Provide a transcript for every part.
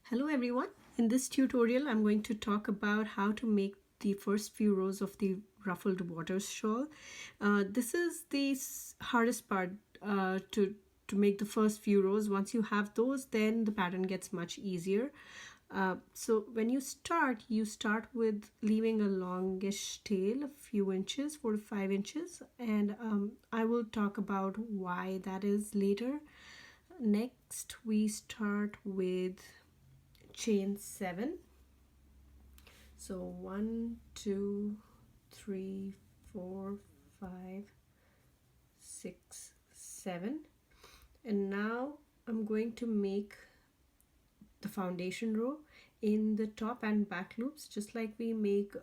Hello everyone. In this tutorial I'm going to talk about how to make the first few rows of the Ruffled Waters Shawl. This is the hardest part to make the first few rows. Once you have those, then the pattern gets much easier. So when you start with leaving a longish tail, a few inches, 4 to 5 inches, and I will talk about why that is later. Next we start with chain 7. So 1 2 3 4 5 6 7, and now I'm going to make the foundation row in the top and back loops, just like we make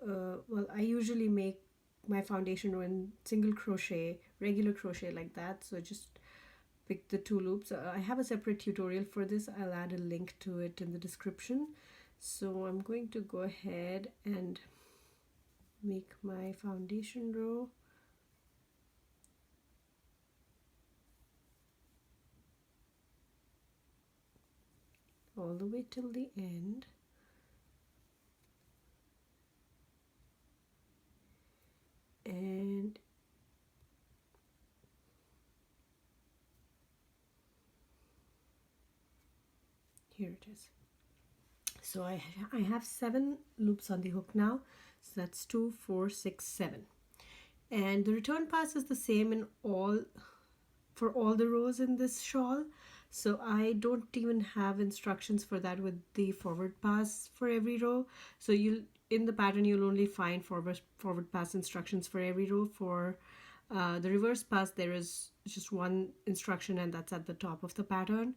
I usually make my foundation row in single crochet, regular crochet, like that. So just pick the 2 loops. I have a separate tutorial for this. I'll add a link to it in the description. So I'm going to go ahead and make my foundation row. All the way till the end. And here it is. So I have 7 loops on the hook now. So that's 2 4 6 7, and the return pass is the same in for all the rows in this shawl. So I don't even have instructions for that with the forward pass for every row. So in the pattern you'll only find forward pass instructions for every row. For the reverse pass, there is just one instruction, and that's at the top of the pattern.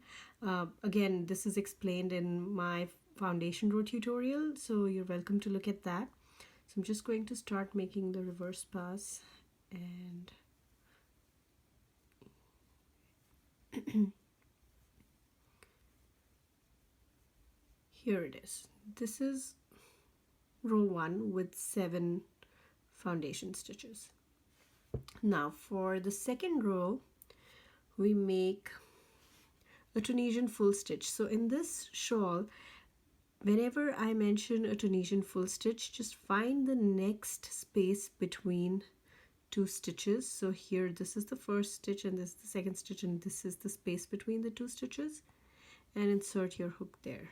Again, this is explained in my foundation row tutorial, so you're welcome to look at that. So I'm just going to start making the reverse pass, and here it is. This is row 1 with 7 foundation stitches. Now for the second row, we make a Tunisian full stitch. So in this shawl, whenever I mention a Tunisian full stitch, just find the next space between 2 stitches. So here, this is the first stitch, and this is the second stitch, and this is the space between the 2 stitches, and insert your hook there.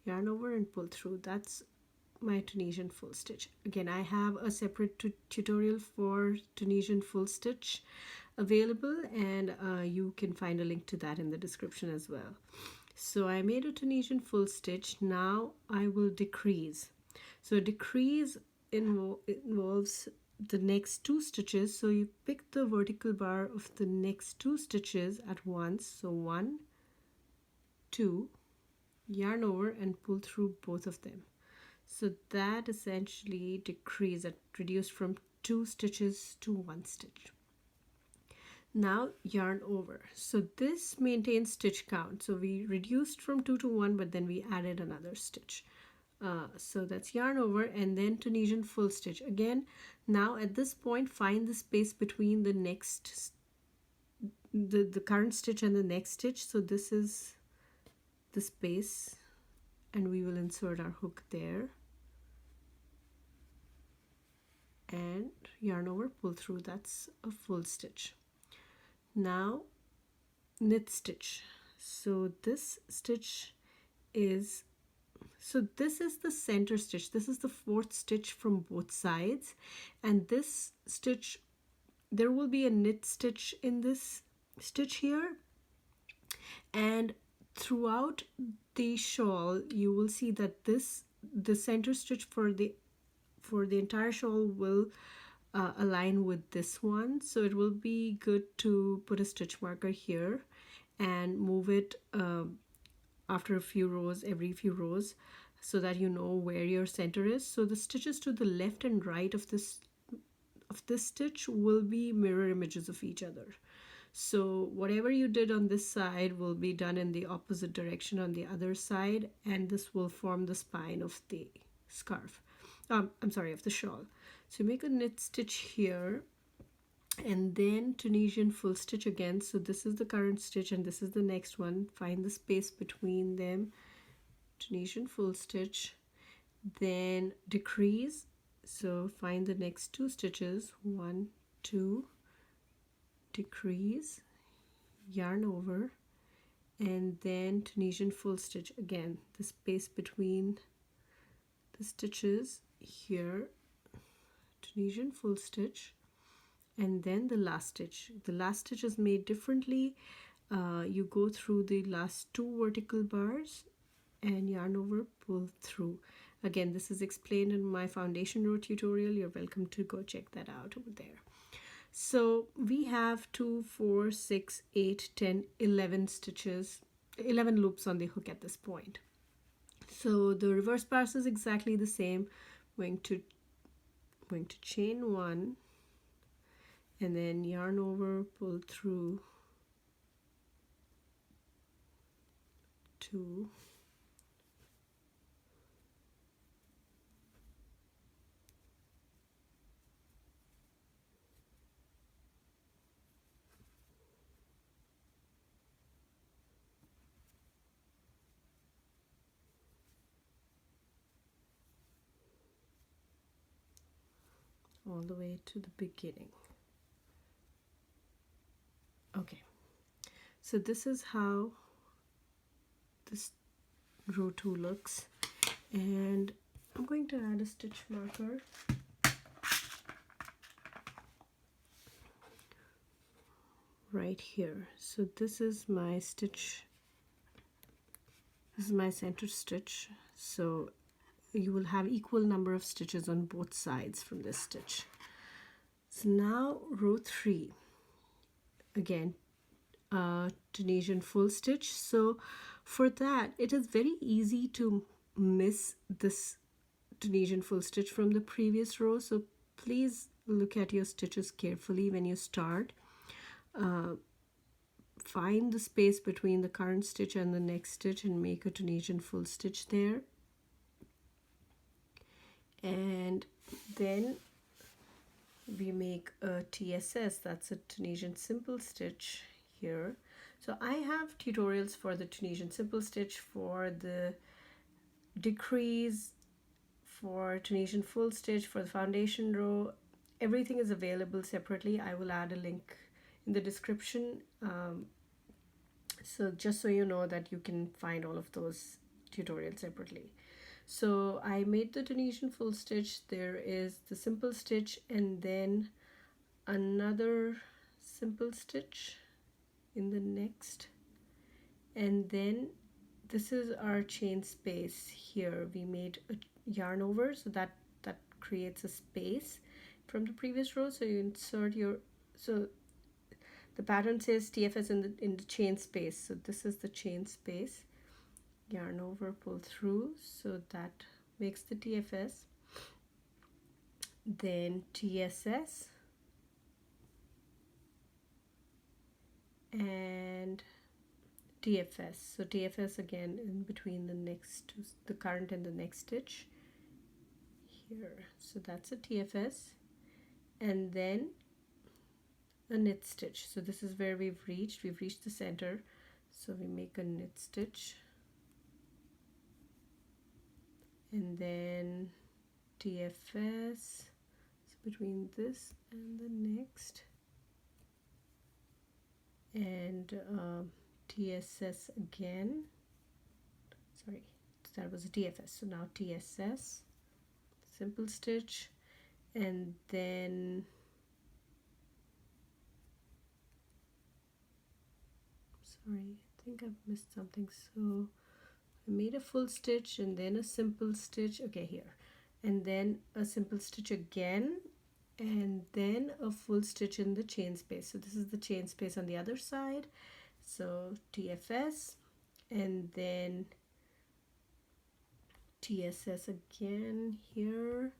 Yarn over and pull through. That's my Tunisian full stitch. Again, I have a separate tutorial for Tunisian full stitch available, and you can find a link to that in the description as well. So I made a Tunisian full stitch. Now I will decrease. So decrease involves the next 2 stitches. So you pick the vertical bar of the next 2 stitches at once. So 1 2, yarn over and pull through both of them. So that essentially decrease, that reduced from 2 stitches to 1 stitch. Now yarn over. So this maintains stitch count. So we reduced from 2 to 1, but then we added another stitch. So that's yarn over, and then Tunisian full stitch again. Now at this point, find the space between the next the current stitch and the next stitch. So this is the space, and we will insert our hook there, and yarn over, pull through. That's a full stitch. Now knit stitch. So this stitch is, so this is the center stitch. This is the 4th stitch from both sides, and this stitch, there will be a knit stitch in this stitch here, and throughout the shawl you will see that the center stitch for the entire shawl will align with this one. So it will be good to put a stitch marker here and move it after a few rows, every few rows, so that you know where your center is. So the stitches to the left and right of this stitch will be mirror images of each other. So whatever you did on this side will be done in the opposite direction on the other side, and this will form the spine of the scarf. I'm sorry, of the shawl. So make a knit stitch here, and then Tunisian full stitch again. So this is the current stitch and this is the next one. Find the space between them Tunisian full stitch, then decrease, so find the next 2 stitches, 1 2, decrease, yarn over, and then Tunisian full stitch again, the space between the stitches here, Tunisian full stitch, and then the last stitch. The last stitch is made differently. You go through the last 2 vertical bars and yarn over, pull through. Again, this is explained in my foundation row tutorial. You're welcome to go check that out over there. So we have 2, 4, 6, 8, 10, 11 stitches, 11 loops on the hook at this point. So the reverse pass is exactly the same. Going to chain 1 and then yarn over, pull through 2, all the way to the beginning. Okay, so this is how this row 2 looks, and I'm going to add a stitch marker right here. So this is my stitch, this is my center stitch, so you will have equal number of stitches on both sides from this stitch. So now row 3, again Tunisian full stitch. So for that, it is very easy to miss this Tunisian full stitch from the previous row, so please look at your stitches carefully when you start. Find the space between the current stitch and the next stitch and make a Tunisian full stitch there, and then we make a TSS, that's a Tunisian simple stitch here. So I have tutorials for the Tunisian simple stitch, for the decrease, for Tunisian full stitch, for the foundation row. Everything is available separately. I will add a link in the description, so just so you know that you can find all of those tutorials separately. So I made the Tunisian full stitch, there is the simple stitch and then another simple stitch in the next, and then this is our chain space here. We made a yarn over, so that creates a space from the previous row. So you insert your, so the pattern says TFS in the chain space, so this is the chain space, yarn over, pull through, so that makes the TFS, then TSS, and TFS. So TFS again in between the next two, the current and the next stitch here, so that's a TFS, and then a knit stitch. So this is where we've reached the center, so we make a knit stitch, and then TFS, so between this and the next, and TSS again, sorry, that was a TFS, so now TSS, simple stitch, and then sorry, I think I've missed something. So I made a full stitch and then a simple stitch, okay, here, and then a simple stitch again, and then a full stitch in the chain space. So this is the chain space on the other side, so TFS, and then TSS again here,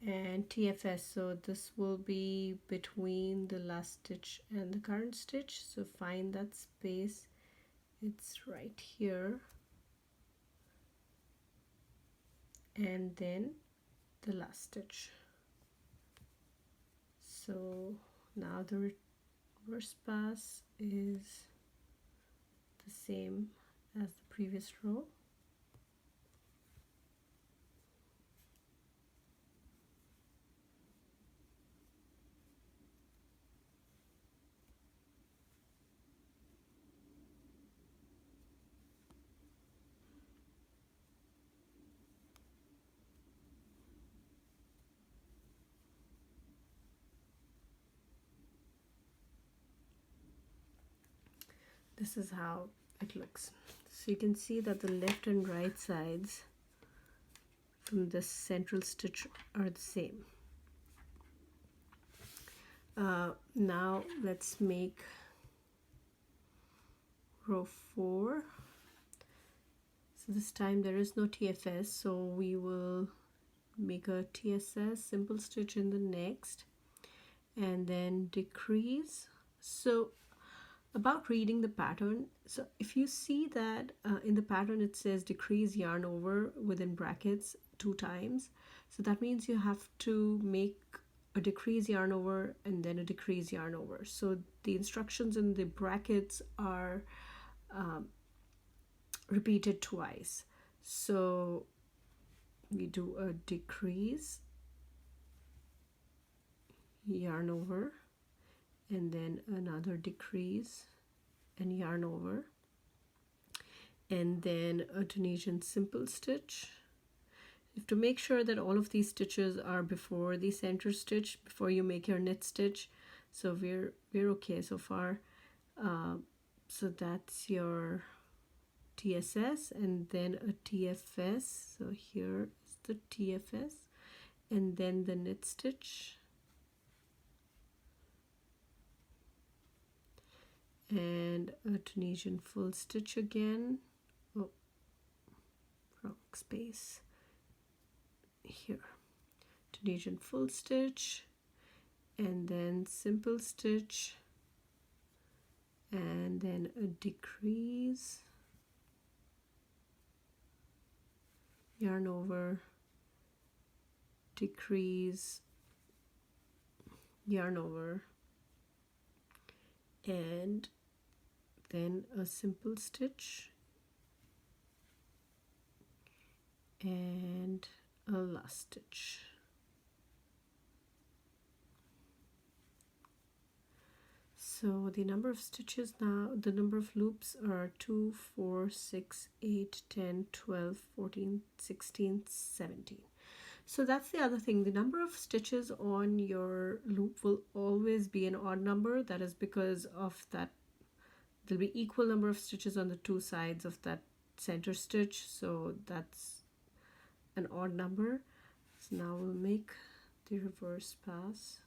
and TFS. So this will be between the last stitch and the current stitch, so find that space, it's right here, and then the last stitch. So now the reverse pass is the same as the previous row. this is how it looks. So you can see that the left and right sides from the central stitch are the same. Now let's make row 4. So this time there is no TFS, so we will make a TSS simple stitch in the next and then decrease. So about reading the pattern, so if you see that in the pattern it says decrease yarn over within brackets 2 times, so that means you have to make a decrease yarn over and then a decrease yarn over. So the instructions in the brackets are repeated twice. So we do a decrease yarn over and then another decrease and yarn over, and then a Tunisian simple stitch. You have to make sure that all of these stitches are before the center stitch, before you make your knit stitch. So we're okay so far. So that's your TSS and then a TFS. So here is the TFS and then the knit stitch and a Tunisian full stitch again. Oh, wrong space. Here, Tunisian full stitch and then simple stitch and then a decrease, yarn over, decrease, yarn over, and then a simple stitch and a last stitch. So the number of stitches now, the number of loops are 2, 4, 6, 8, 10, 12, 14, 16, 17. So that's the other thing. The number of stitches on your loop will always be an odd number. That is because of that there'll be equal number of stitches on the 2 sides of that center stitch. So that's an odd number. So now we'll make the reverse pass.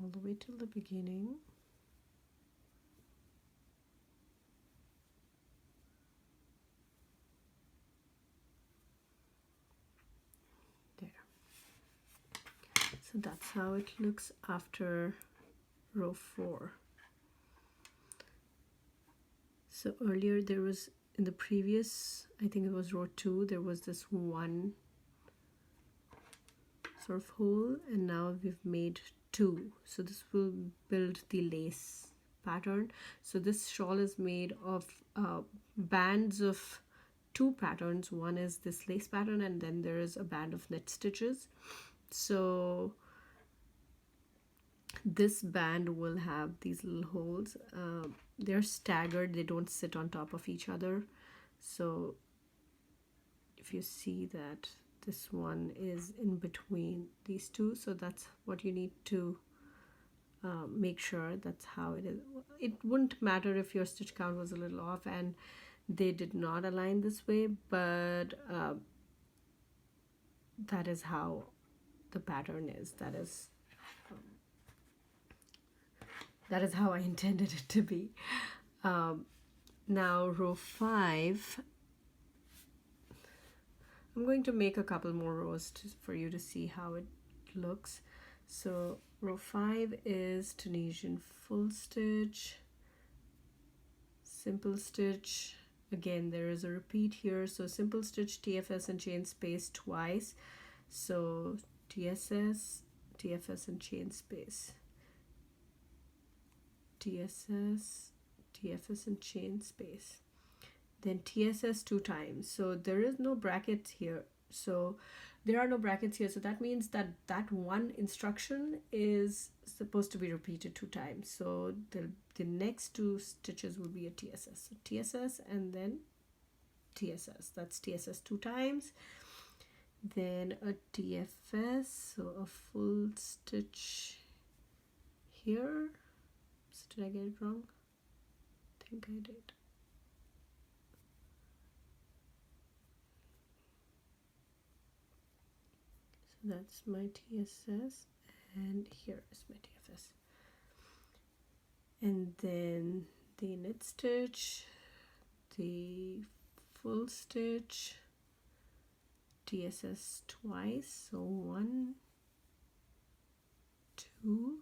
All the way till the beginning. There. So that's how it looks after row 4. So earlier there was, in the previous, I think it was row 2, there was this one sort of hole, and now we've made 2. So this will build the lace pattern. So this shawl is made of bands of 2 patterns. One is this lace pattern and then there is a band of knit stitches. So this band will have these little holes. They're staggered, they don't sit on top of each other. So if you see that this one is in between these 2, so that's what you need to make sure. That's how it is. It wouldn't matter if your stitch count was a little off and they did not align this way, but that is how the pattern is. That is how I intended it to be. Now row 5, I'm going to make a couple more rows for you to see how it looks. So row 5 is Tunisian full stitch, simple stitch. Again, there is a repeat here. So simple stitch, TFS and chain space twice. So TSS, TFS and chain space. TSS, TFS and chain space. Then TSS 2 times. So there is no bracket here. So there are no brackets here, so that means that that one instruction is supposed to be repeated 2 times. So the next 2 stitches will be a TSS. So TSS and then TSS. That's TSS 2 times. Then a TFS, so a full stitch here. So did I get it wrong? I think I did. So that's my TSS, and here is my TFS. And then the knit stitch, the full stitch, TSS twice, so 1, 2,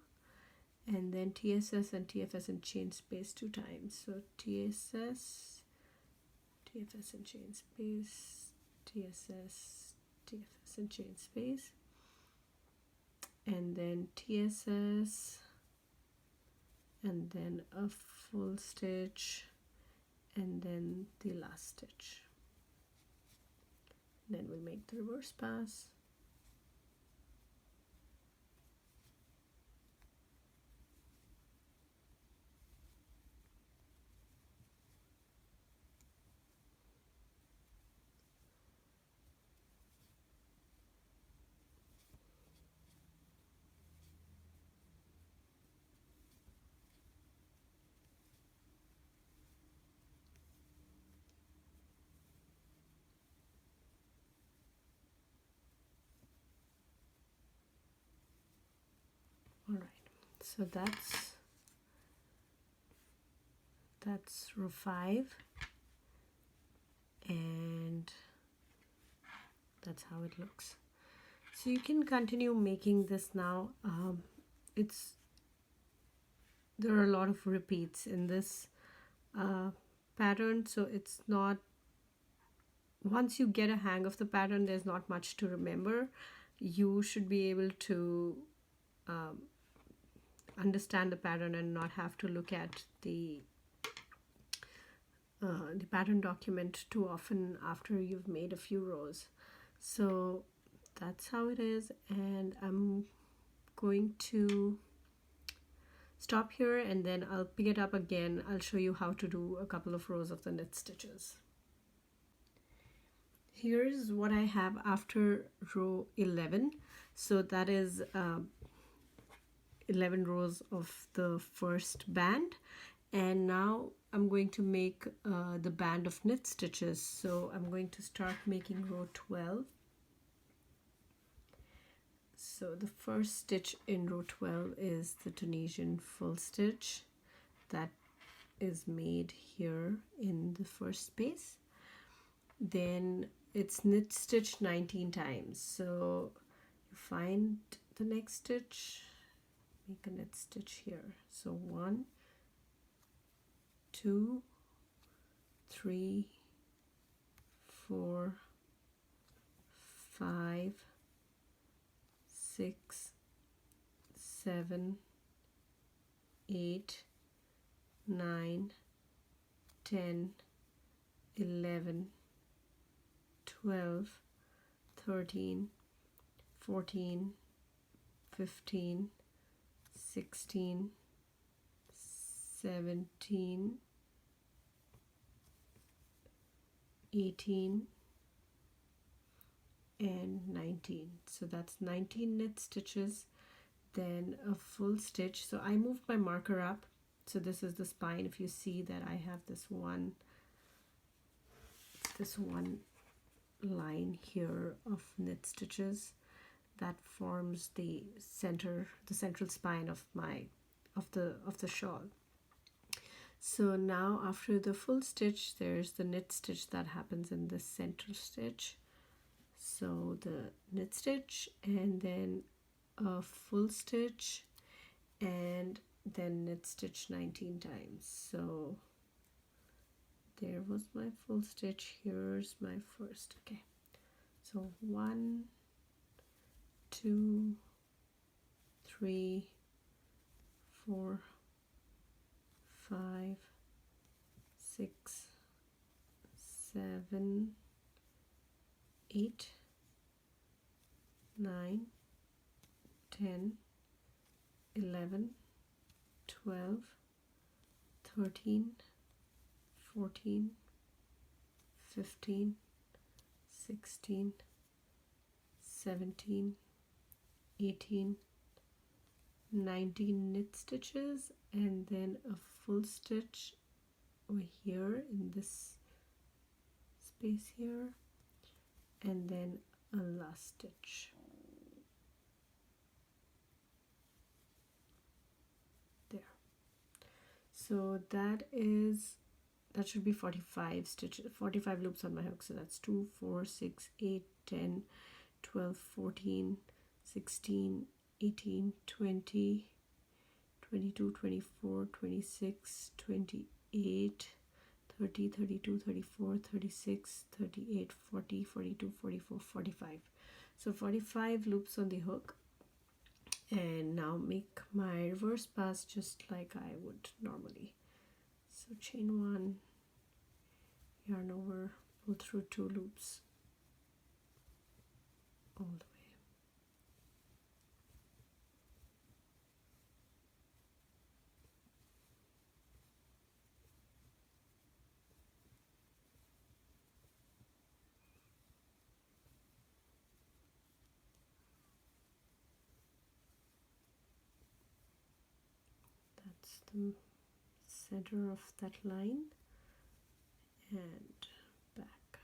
and then TSS and TFS and chain space 2 times. So TSS, TFS and chain space, TSS, TFS and chain space, and then TSS, and then a full stitch, and then the last stitch. Then we'll make the reverse pass. All right, so that's row 5, and that's how it looks. So you can continue making this now. There are a lot of repeats in this pattern, so it's not, once you get a hang of the pattern, there's not much to remember. You should be able to understand the pattern and not have to look at the pattern document too often after you've made a few rows. So that's how it is, and I'm going to stop here, and then I'll pick it up again. I'll show you how to do a couple of rows of the knit stitches. Here's what I have after row 11. So that is 11 rows of the first band, and now I'm going to make the band of knit stitches. So I'm going to start making row 12. So the first stitch in row 12 is the Tunisian full stitch that is made here in the first space. Then it's knit stitch 19 times. So you find the next stitch, make a knit stitch here. So 1, 2, 3, 4, 5, 6, 7, 8, 9, 10, 11, 12, 13, 14, 15, 16, 17, 18, and 19. So that's 19 knit stitches, then a full stitch. So I moved my marker up, so this is the spine. If you see that I have this one line here of knit stitches that forms the central spine of the shawl. So now after the full stitch, there's the knit stitch that happens in the central stitch. So the knit stitch, and then a full stitch, and then knit stitch 19 times. So there was my full stitch, here's my first. Okay, so 1, 2, 3, 4, 5, 6, 7, 8, 9, 10, 11, 12, 13, 14, 15, 16, 17, 18, 19 knit stitches, and then a full stitch over here in this space here, and then a last stitch there. So that should be 45 stitches, 45 loops on my hook. So that's 2, 4, 6, 8, 10, 12, 14, 16, 18, 20, 22, 24, 26, 28, 30, 32, 34, 36, 38, 40, 42, 44, 45. So 45 loops on the hook. And now make my reverse pass just like I would normally. So chain 1, yarn over, pull through 2 loops all the way. That's the center of that line, and back.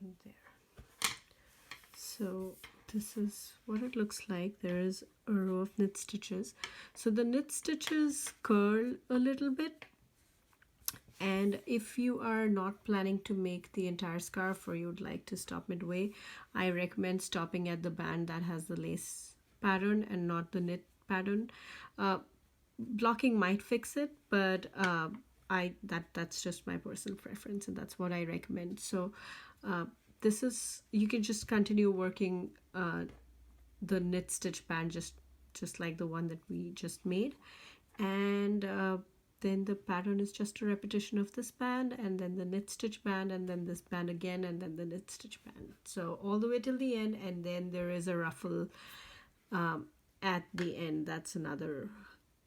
And there. So this is what it looks like. There is a row of knit stitches. So the knit stitches curl a little bit, and if you are not planning to make the entire scarf, or you'd like to stop midway, I recommend stopping at the band that has the lace pattern and not the knit pattern. Blocking might fix it, but that's just my personal preference, and that's what I recommend. So this is, you can just continue working the knit stitch band just like the one that we just made, and then the pattern is just a repetition of this band, and then the knit stitch band, and then this band again, and then the knit stitch band, so all the way till the end. And then there is a ruffle at the end. That's another,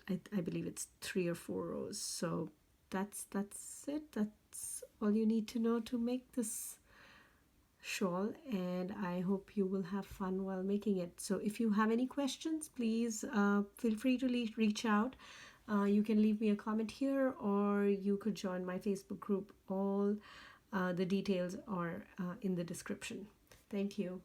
I believe it's 3 or 4 rows. So that's it. That's all you need to know to make this shawl, and I hope you will have fun while making it. So if you have any questions, please feel free to reach out. You can leave me a comment here, or you could join my Facebook group. All the details are in the description. Thank you.